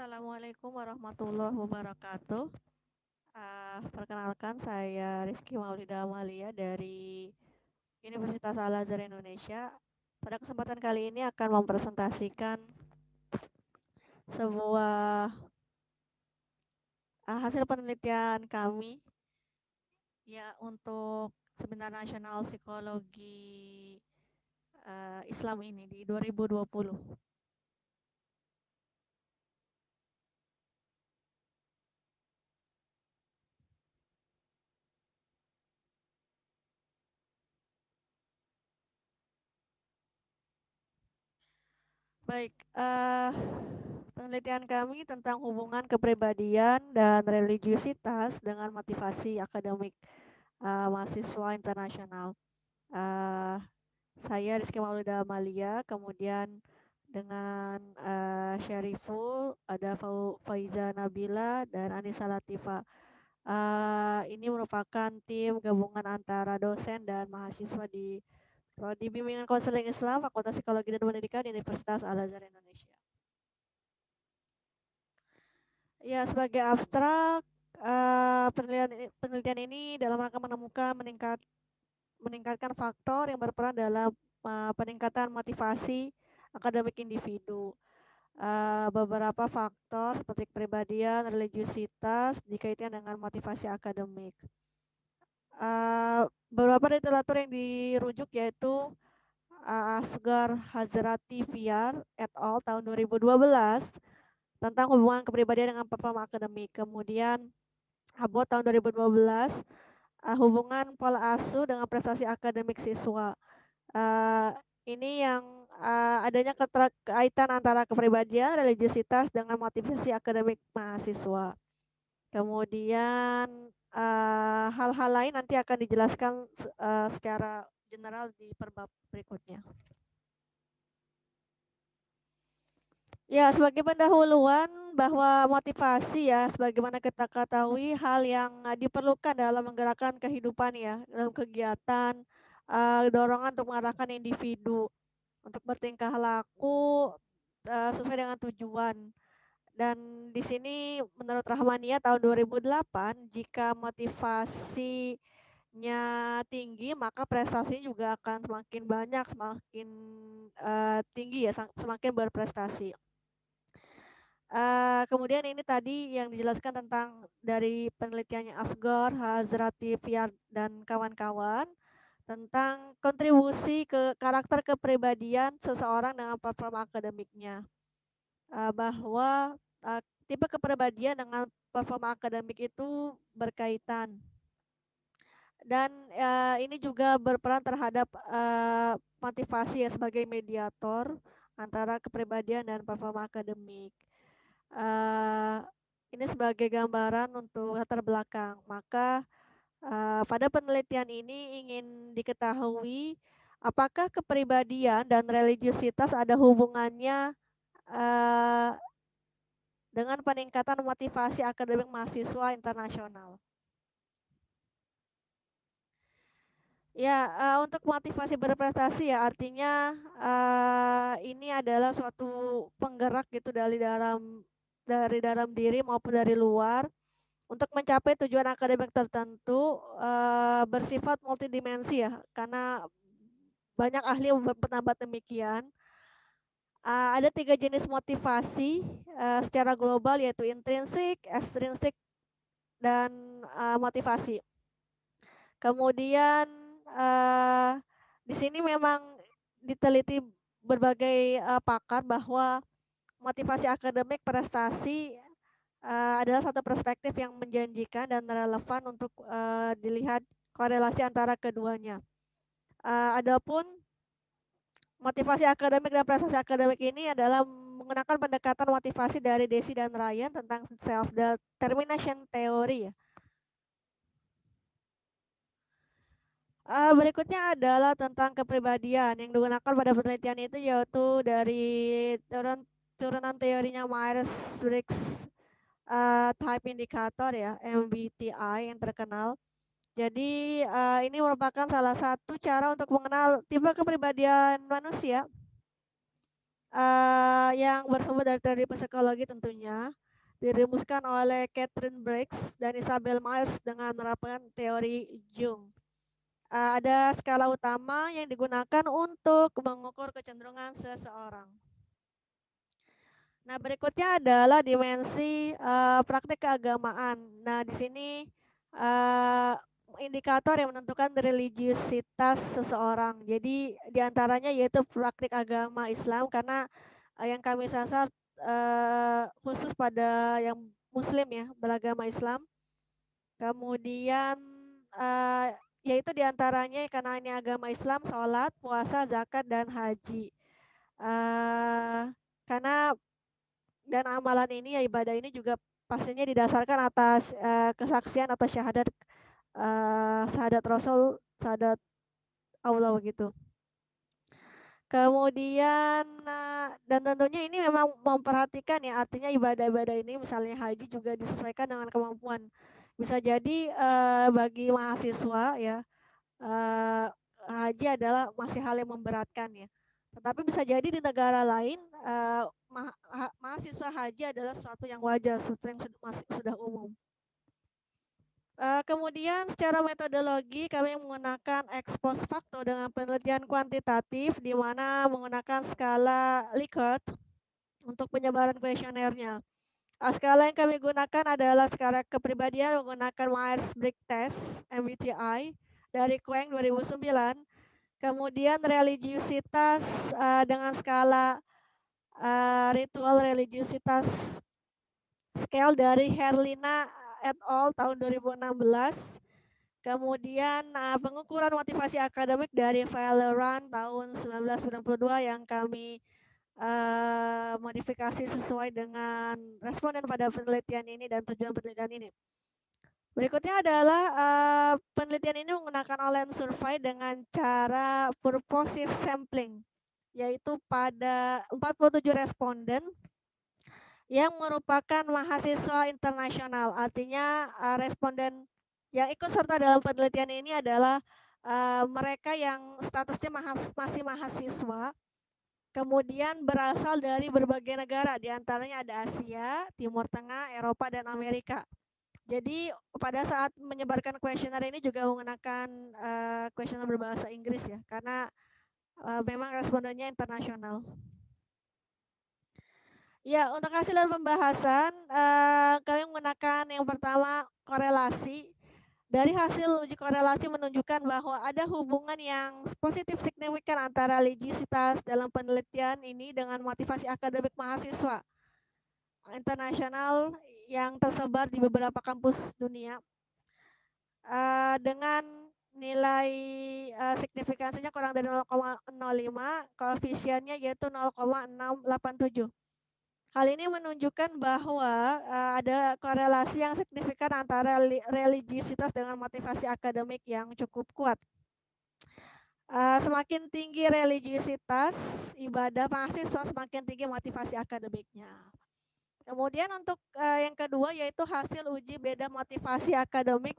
Assalamualaikum warahmatullahi wabarakatuh. Perkenalkan saya Rizky Maulida Amalia dari Universitas Al-Azhar Indonesia. Pada kesempatan kali ini akan mempresentasikan sebuah hasil penelitian kami ya untuk Seminar Nasional Psikologi Islam ini di 2020. Baik, penelitian kami tentang hubungan kepribadian dan religiusitas dengan motivasi akademik mahasiswa internasional. Uh, saya Rizky Maulida Amalia, kemudian dengan Syariful, ada Faiza Nabila dan Anissa Latifa. Ini merupakan tim gabungan antara dosen dan mahasiswa di Prodi Bimbingan Konseling Islam, Fakultas Psikologi dan Pendidikan Universitas Al-Azhar Indonesia. Ya, sebagai abstrak, penelitian ini dalam rangka menemukan meningkatkan faktor yang berperan dalam peningkatan motivasi akademik individu. Beberapa faktor seperti kepribadian, religiusitas dikaitkan dengan motivasi akademik. Beberapa literatur yang dirujuk yaitu Asghar Hazrati Fiar et al. Tahun 2012 tentang hubungan kepribadian dengan performa akademik. Kemudian Abbott tahun 2012 hubungan pola asuh dengan prestasi akademik siswa. Ini yang adanya kaitan antara kepribadian, religiusitas dengan motivasi akademik mahasiswa. Kemudian hal-hal lain nanti akan dijelaskan secara general di perbab berikutnya. Ya, sebagai pendahuluan bahwa motivasi ya, sebagaimana kita ketahui hal yang diperlukan dalam menggerakkan kehidupan ya, dalam kegiatan, dorongan untuk mengarahkan individu untuk bertingkah laku sesuai dengan tujuan. Dan di sini menurut Rahmania tahun 2008, jika motivasinya tinggi, maka prestasinya juga akan semakin banyak, semakin tinggi ya, semakin berprestasi. Kemudian ini tadi yang dijelaskan tentang dari penelitiannya Asghar, Hazrati Fiar dan kawan-kawan tentang kontribusi ke karakter kepribadian seseorang dengan performa akademiknya. Bahwa tipe kepribadian dengan performa akademik itu berkaitan. Dan ini juga berperan terhadap motivasi ya sebagai mediator antara kepribadian dan performa akademik. Ini sebagai gambaran untuk latar belakang. Maka pada penelitian ini ingin diketahui apakah kepribadian dan religiusitas ada hubungannya dengan peningkatan motivasi akademik mahasiswa internasional. Ya, untuk motivasi berprestasi ya artinya ini adalah suatu penggerak gitu dari dalam diri maupun dari luar untuk mencapai tujuan akademik tertentu bersifat multidimensi ya, karena banyak ahli yang berpendapat demikian. Ada 3 jenis motivasi secara global yaitu intrinsik, ekstrinsik, dan motivasi. Kemudian di sini memang diteliti berbagai pakar bahwa motivasi akademik prestasi adalah satu perspektif yang menjanjikan dan relevan untuk dilihat korelasi antara keduanya. Adapun motivasi akademik dan prestasi akademik ini adalah menggunakan pendekatan motivasi dari Deci dan Ryan tentang self-determination theory ya. Berikutnya adalah tentang kepribadian yang digunakan pada penelitian itu yaitu dari turunan teorinya Myers-Briggs Type Indicator ya, MBTI yang terkenal. Jadi ini merupakan salah satu cara untuk mengenal tipe kepribadian manusia yang bersumber dari teori psikologi tentunya, dirumuskan oleh Catherine Briggs dan Isabel Myers dengan menerapkan teori Jung. Ada skala utama yang digunakan untuk mengukur kecenderungan seseorang. Nah, berikutnya adalah dimensi praktik keagamaan. Nah, di sini uh, indikator yang menentukan religiusitas seseorang. Jadi, diantaranya yaitu praktik agama Islam karena yang kami sasar khusus pada yang Muslim ya, beragama Islam. Kemudian yaitu diantaranya karena ini agama Islam, sholat, puasa, zakat, dan haji. Karena dan amalan ini ya ibadah ini juga pastinya didasarkan atas kesaksian atau syahadat syahadat Rasul, syahadat Allah begitu. Kemudian dan tentunya ini memang memperhatikan ya, artinya ibadah-ibadah ini misalnya haji juga disesuaikan dengan kemampuan. Bisa jadi bagi mahasiswa ya haji adalah masih hal yang memberatkan ya. Tetapi bisa jadi di negara lain mahasiswa haji adalah sesuatu yang wajar, sesuatu yang sudah umum. Kemudian secara metodologi kami menggunakan ex post facto dengan penelitian kuantitatif di mana menggunakan skala Likert untuk penyebaran kuesionernya. Skala yang kami gunakan adalah skala kepribadian menggunakan Myers-Briggs Test MBTI dari Queng 2009. Kemudian religiusitas dengan skala ritual religiusitas scale dari Herlina et al. Tahun 2016. Kemudian pengukuran motivasi akademik dari Valeran tahun 1992 yang kami modifikasi sesuai dengan responden pada penelitian ini dan tujuan penelitian ini. Berikutnya adalah penelitian ini menggunakan online survey dengan cara purposive sampling, yaitu pada 47 responden yang merupakan mahasiswa internasional. Artinya responden yang ikut serta dalam penelitian ini adalah mereka yang statusnya masih mahasiswa, kemudian berasal dari berbagai negara, diantaranya ada Asia, Timur Tengah, Eropa, dan Amerika. Jadi pada saat menyebarkan kuesioner ini juga menggunakan kuesioner berbahasa Inggris ya, karena memang respondennya internasional. Ya, untuk hasil dan pembahasan, kami menggunakan yang pertama korelasi. Dari hasil uji korelasi menunjukkan bahwa ada hubungan yang positif signifikan antara religiusitas dalam penelitian ini dengan motivasi akademik mahasiswa internasional yang tersebar di beberapa kampus dunia dengan nilai signifikansinya kurang dari 0,05, koefisiennya yaitu 0,687. Hal ini menunjukkan bahwa ada korelasi yang signifikan antara religiusitas dengan motivasi akademik yang cukup kuat. Semakin tinggi religiusitas ibadah mahasiswa, semakin tinggi motivasi akademiknya. Kemudian untuk yang kedua yaitu hasil uji beda motivasi akademik,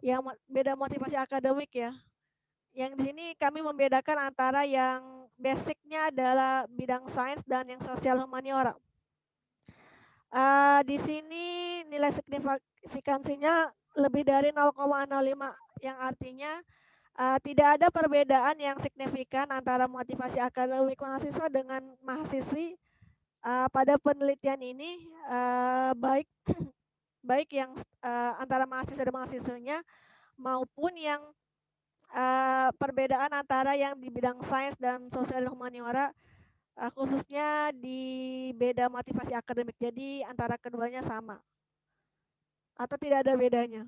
yang beda motivasi akademik ya. Yang di sini kami membedakan antara yang basicnya adalah bidang sains dan yang sosial humaniora. Di sini nilai signifikansinya lebih dari 0,05 yang artinya tidak ada perbedaan yang signifikan antara motivasi akademik mahasiswa dengan mahasiswi pada penelitian ini, baik baik yang antara mahasiswa dan mahasiswinya maupun yang perbedaan antara yang di bidang sains dan sosial humaniora, khususnya di beda motivasi akademik. Jadi antara keduanya sama atau tidak ada bedanya.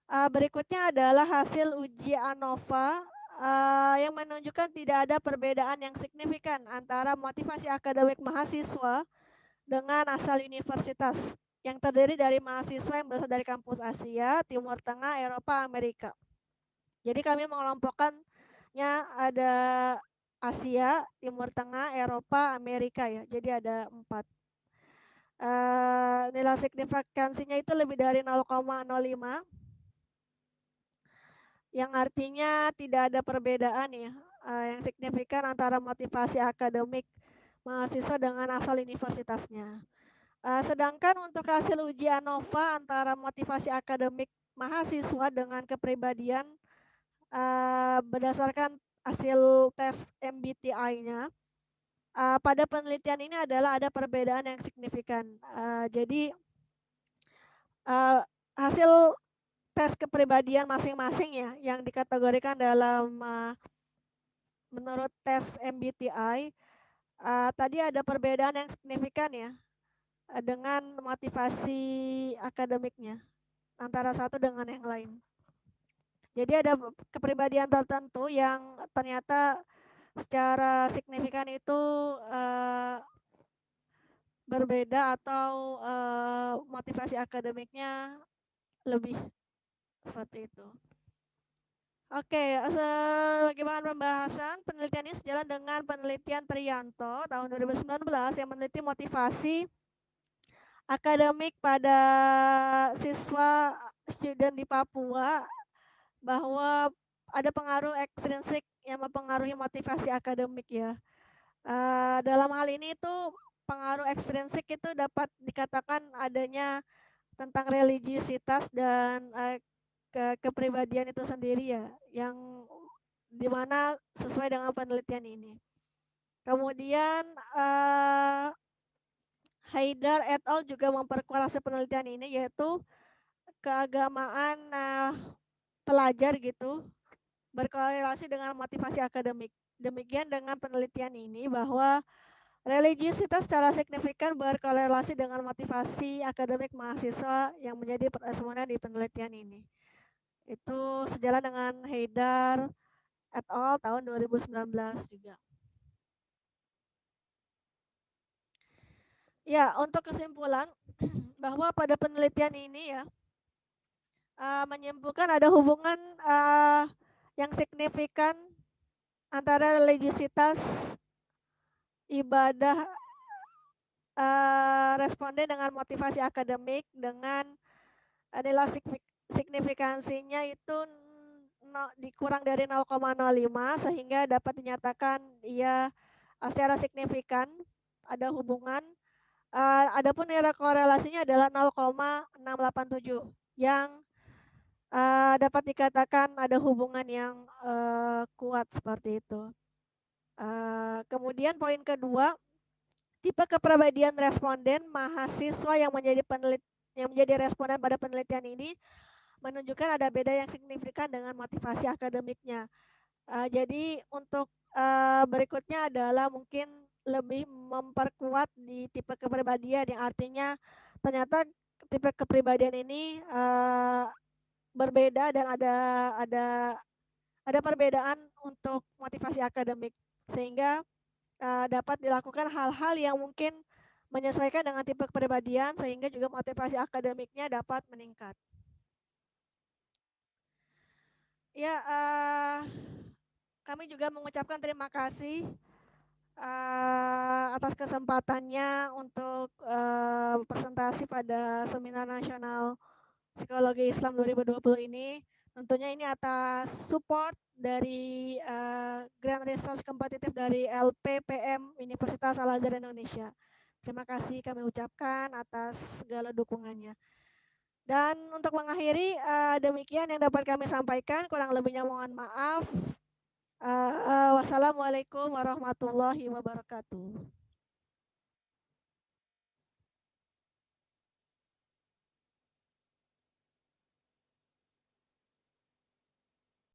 Berikutnya adalah hasil uji ANOVA yang menunjukkan tidak ada perbedaan yang signifikan antara motivasi akademik mahasiswa dengan asal universitas yang terdiri dari mahasiswa yang berasal dari kampus Asia, Timur Tengah, Eropa, Amerika. Jadi kami mengelompokkannya ada Asia, Timur Tengah, Eropa, Amerika ya. Jadi ada 4. Nilai signifikansinya itu lebih dari 0,05. Yang artinya tidak ada perbedaan ya yang signifikan antara motivasi akademik mahasiswa dengan asal universitasnya. Sedangkan untuk hasil uji ANOVA antara motivasi akademik mahasiswa dengan kepribadian berdasarkan hasil tes MBTI-nya, pada penelitian ini adalah ada perbedaan yang signifikan. Jadi hasil tes kepribadian masing-masing ya yang dikategorikan dalam menurut tes MBTI tadi ada perbedaan yang signifikan ya dengan motivasi akademiknya antara satu dengan yang lain. Jadi ada kepribadian tertentu yang ternyata secara signifikan itu berbeda atau motivasi akademiknya lebih seperti itu. Oke, sebagai bahan pembahasan, penelitian ini sejalan dengan penelitian Trianto tahun 2019 yang meneliti motivasi akademik pada siswa student di Papua bahwa ada pengaruh ekstrinsik yang mempengaruhi motivasi akademik ya. Dalam hal ini itu pengaruh ekstrinsik itu dapat dikatakan adanya tentang religiusitas dan kepribadian itu sendiri ya, yang dimana sesuai dengan penelitian ini. Kemudian Haidar et al. Juga memperkuat hasil penelitian ini yaitu keagamaan pelajar gitu berkorelasi dengan motivasi akademik. Demikian dengan penelitian ini bahwa religiusitas secara signifikan berkorelasi dengan motivasi akademik mahasiswa yang menjadi responden di penelitian ini. Itu sejalan dengan Haidar et al. Tahun 2019 juga. Ya, untuk kesimpulan bahwa pada penelitian ini ya menyimpulkan ada hubungan yang signifikan antara religiusitas ibadah responden dengan motivasi akademik dengan nilai signifikansinya itu dikurang dari 0,05 sehingga dapat dinyatakan ia secara signifikan ada hubungan. Adapun nilai korelasinya adalah 0,687 yang dapat dikatakan ada hubungan yang kuat seperti itu. Kemudian poin kedua, tipe kepribadian responden mahasiswa yang menjadi responden pada penelitian ini menunjukkan ada beda yang signifikan dengan motivasi akademiknya. Jadi untuk berikutnya adalah mungkin lebih memperkuat di tipe kepribadian yang artinya ternyata tipe kepribadian ini berbeda dan ada perbedaan untuk motivasi akademik sehingga dapat dilakukan hal-hal yang mungkin menyesuaikan dengan tipe kepribadian sehingga juga motivasi akademiknya dapat meningkat. Ya, kami juga mengucapkan terima kasih atas kesempatannya untuk presentasi pada Seminar Nasional Psikologi Islam 2020 ini. Tentunya ini atas support dari Grand Research Kompetitif dari LPPM Universitas Al-Azhar Indonesia. Terima kasih kami ucapkan atas segala dukungannya. Dan untuk mengakhiri demikian yang dapat kami sampaikan, kurang lebihnya mohon maaf. Wassalamualaikum warahmatullahi wabarakatuh.